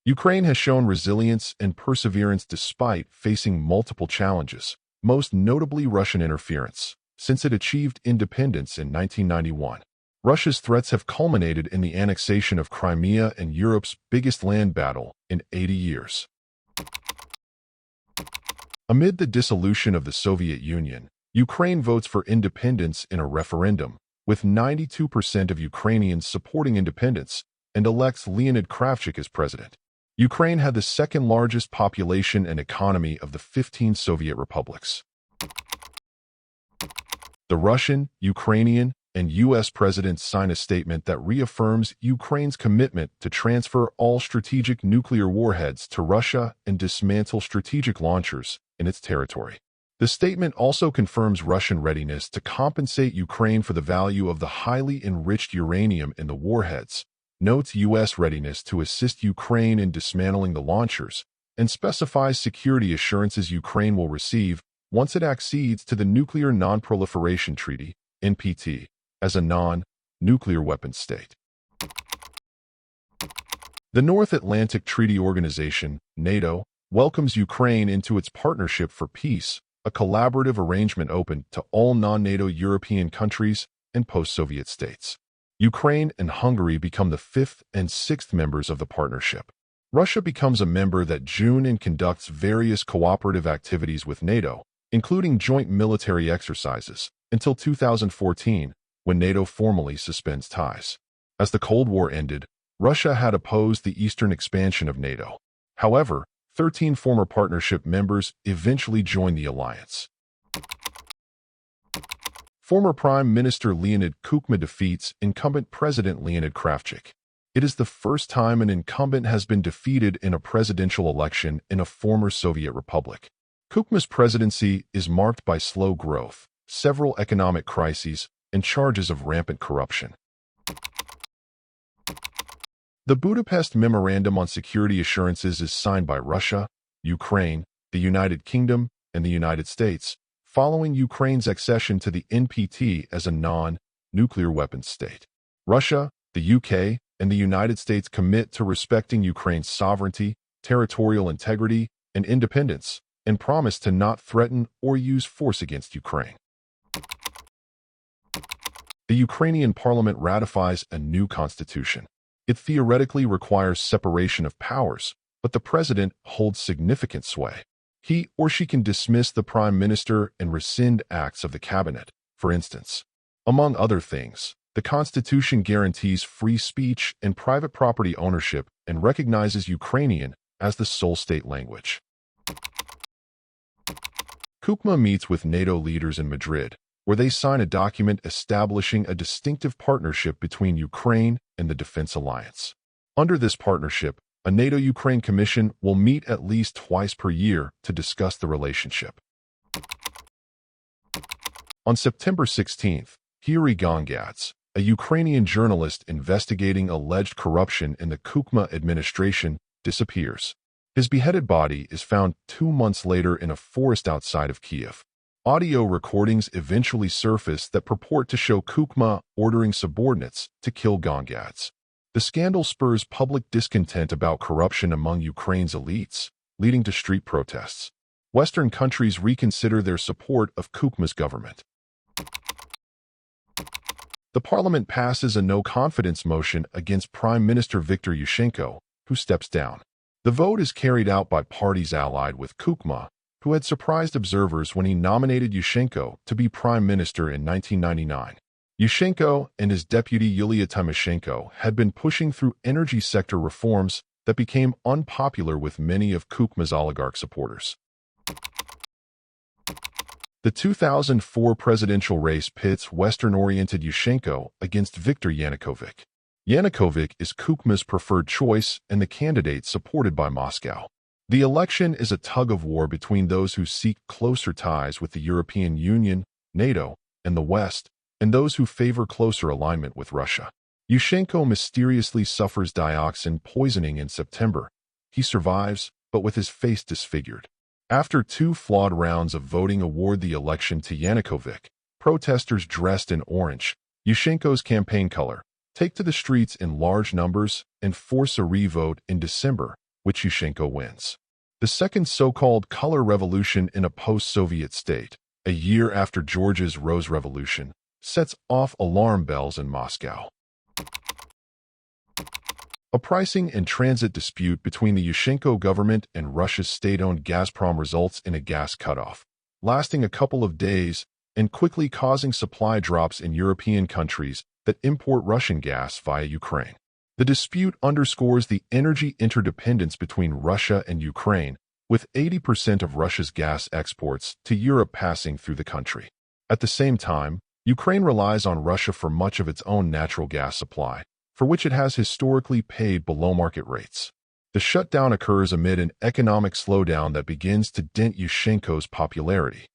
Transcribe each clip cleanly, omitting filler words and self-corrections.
Ukraine has shown resilience and perseverance despite facing multiple challenges, most notably Russian interference, since it achieved independence in 1991. Russia's threats have culminated in the annexation of Crimea and Europe's biggest land battle in 80 years. Amid the dissolution of the Soviet Union, Ukraine votes for independence in a referendum, with 92% of Ukrainians supporting independence, and elects Leonid Kravchuk as president. Ukraine had the second largest population and economy of the 15 Soviet republics. The Russian, Ukrainian, and U.S. presidents sign a statement that reaffirms Ukraine's commitment to transfer all strategic nuclear warheads to Russia and dismantle strategic launchers in its territory. The statement also confirms Russian readiness to compensate Ukraine for the value of the highly enriched uranium in the warheads, notes U.S. readiness to assist Ukraine in dismantling the launchers, and specifies security assurances Ukraine will receive once it accedes to the Nuclear Non-Proliferation Treaty, NPT, as a non-nuclear weapons state. The North Atlantic Treaty Organization, NATO, welcomes Ukraine into its Partnership for Peace, a collaborative arrangement open to all non-NATO European countries and post-Soviet states. Ukraine and Hungary become the fifth and sixth members of the partnership. Russia becomes a member that June and conducts various cooperative activities with NATO, including joint military exercises, until 2014, when NATO formally suspends ties. As the Cold War ended, Russia had opposed the eastern expansion of NATO. However, 13 former partnership members eventually joined the alliance. Former Prime Minister Leonid Kuchma defeats incumbent President Leonid Kravchuk. It is the first time an incumbent has been defeated in a presidential election in a former Soviet republic. Kuchma's presidency is marked by slow growth, several economic crises, and charges of rampant corruption. The Budapest Memorandum on Security Assurances is signed by Russia, Ukraine, the United Kingdom, and the United States, following Ukraine's accession to the NPT as a non-nuclear weapons state. Russia, the UK, and the United States commit to respecting Ukraine's sovereignty, territorial integrity, and independence, and promise to not threaten or use force against Ukraine. The Ukrainian parliament ratifies a new constitution. It theoretically requires separation of powers, but the president holds significant sway. He or she can dismiss the prime minister and rescind acts of the cabinet, for instance. Among other things, the Constitution guarantees free speech and private property ownership and recognizes Ukrainian as the sole state language. Kuchma meets with NATO leaders in Madrid, where they sign a document establishing a distinctive partnership between Ukraine and the Defense Alliance. Under this partnership, a NATO-Ukraine Commission will meet at least twice per year to discuss the relationship. On September 16th, Yuri Gongadze, a Ukrainian journalist investigating alleged corruption in the Kuchma administration, disappears. His beheaded body is found 2 months later in a forest outside of Kiev. Audio recordings eventually surface that purport to show Kuchma ordering subordinates to kill Gongadze. The scandal spurs public discontent about corruption among Ukraine's elites, leading to street protests. Western countries reconsider their support of Kuchma's government. The parliament passes a no-confidence motion against Prime Minister Viktor Yushchenko, who steps down. The vote is carried out by parties allied with Kuchma, who had surprised observers when he nominated Yushchenko to be prime minister in 1999. Yushchenko and his deputy Yulia Tymoshenko had been pushing through energy sector reforms that became unpopular with many of Kuchma's oligarch supporters. The 2004 presidential race pits Western-oriented Yushchenko against Viktor Yanukovych. Yanukovych is Kuchma's preferred choice and the candidate supported by Moscow. The election is a tug-of-war between those who seek closer ties with the European Union, NATO, and the West, and those who favor closer alignment with Russia. Yushchenko mysteriously suffers dioxin poisoning in September. He survives, but with his face disfigured. After 2 flawed rounds of voting award the election to Yanukovych, protesters dressed in orange, Yushchenko's campaign color, take to the streets in large numbers and force a re-vote in December, which Yushchenko wins. The second so-called color revolution in a post-Soviet state, a year after Georgia's Rose Revolution, sets off alarm bells in Moscow. A pricing and transit dispute between the Yushchenko government and Russia's state-owned Gazprom results in a gas cutoff, lasting a couple of days and quickly causing supply drops in European countries that import Russian gas via Ukraine. The dispute underscores the energy interdependence between Russia and Ukraine, with 80% of Russia's gas exports to Europe passing through the country. At the same time, Ukraine relies on Russia for much of its own natural gas supply, for which it has historically paid below market rates. The shutdown occurs amid an economic slowdown that begins to dent Yushchenko's popularity.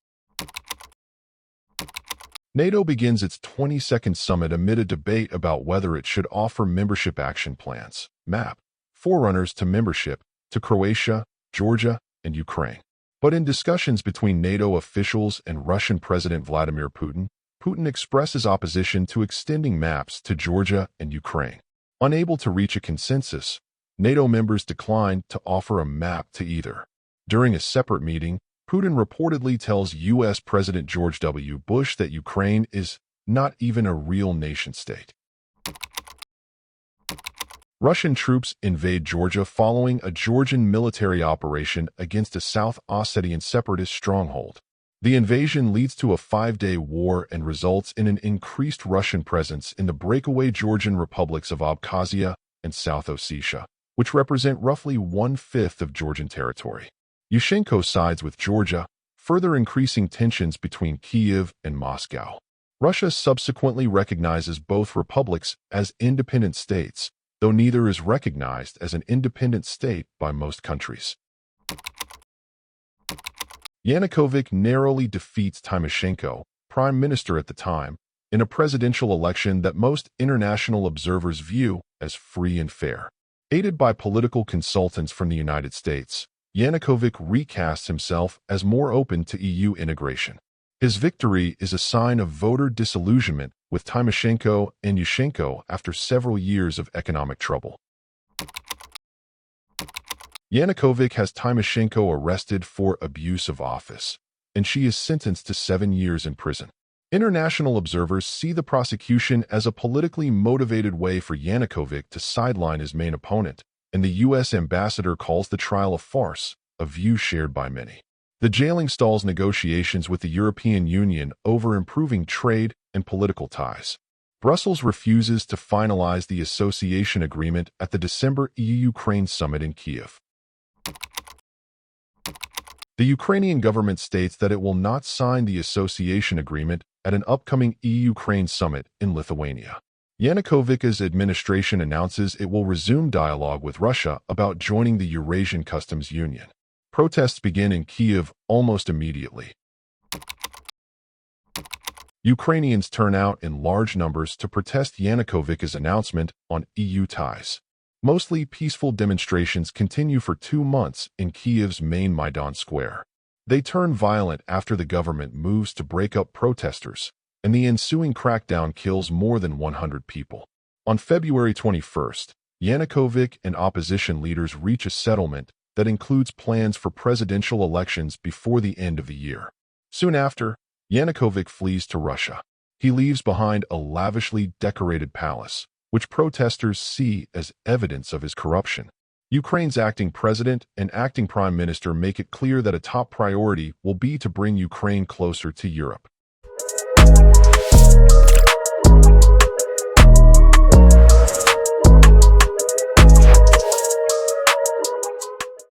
NATO begins its 22nd summit amid a debate about whether it should offer membership action plans, MAP, forerunners to membership, to Croatia, Georgia, and Ukraine. But in discussions between NATO officials and Russian President Vladimir Putin, Putin expresses opposition to extending maps to Georgia and Ukraine. Unable to reach a consensus, NATO members declined to offer a map to either. During a separate meeting, Putin reportedly tells U.S. President George W. Bush that Ukraine is not even a real nation-state. Russian troops invade Georgia following a Georgian military operation against a South Ossetian separatist stronghold. The invasion leads to a 5-day war and results in an increased Russian presence in the breakaway Georgian republics of Abkhazia and South Ossetia, which represent roughly 1/5 of Georgian territory. Yushchenko sides with Georgia, further increasing tensions between Kyiv and Moscow. Russia subsequently recognizes both republics as independent states, though neither is recognized as an independent state by most countries. Yanukovych narrowly defeats Tymoshenko, prime minister at the time, in a presidential election that most international observers view as free and fair. Aided by political consultants from the United States, Yanukovych recasts himself as more open to EU integration. His victory is a sign of voter disillusionment with Tymoshenko and Yushchenko after several years of economic trouble. Yanukovych has Tymoshenko arrested for abuse of office, and she is sentenced to 7 years in prison. International observers see the prosecution as a politically motivated way for Yanukovych to sideline his main opponent, and the U.S. ambassador calls the trial a farce, a view shared by many. The jailing stalls negotiations with the European Union over improving trade and political ties. Brussels refuses to finalize the association agreement at the December EU-Ukraine summit in Kyiv. The Ukrainian government states that it will not sign the association agreement at an upcoming EU-Ukraine summit in Lithuania. Yanukovych's administration announces it will resume dialogue with Russia about joining the Eurasian Customs Union. Protests begin in Kyiv almost immediately. Ukrainians turn out in large numbers to protest Yanukovych's announcement on EU ties. Mostly peaceful demonstrations continue for 2 months in Kyiv's main Maidan Square. They turn violent after the government moves to break up protesters, and the ensuing crackdown kills more than 100 people. On February 21st, Yanukovych and opposition leaders reach a settlement that includes plans for presidential elections before the end of the year. Soon after, Yanukovych flees to Russia. He leaves behind a lavishly decorated palace, which protesters see as evidence of his corruption. Ukraine's acting president and acting prime minister make it clear that a top priority will be to bring Ukraine closer to Europe.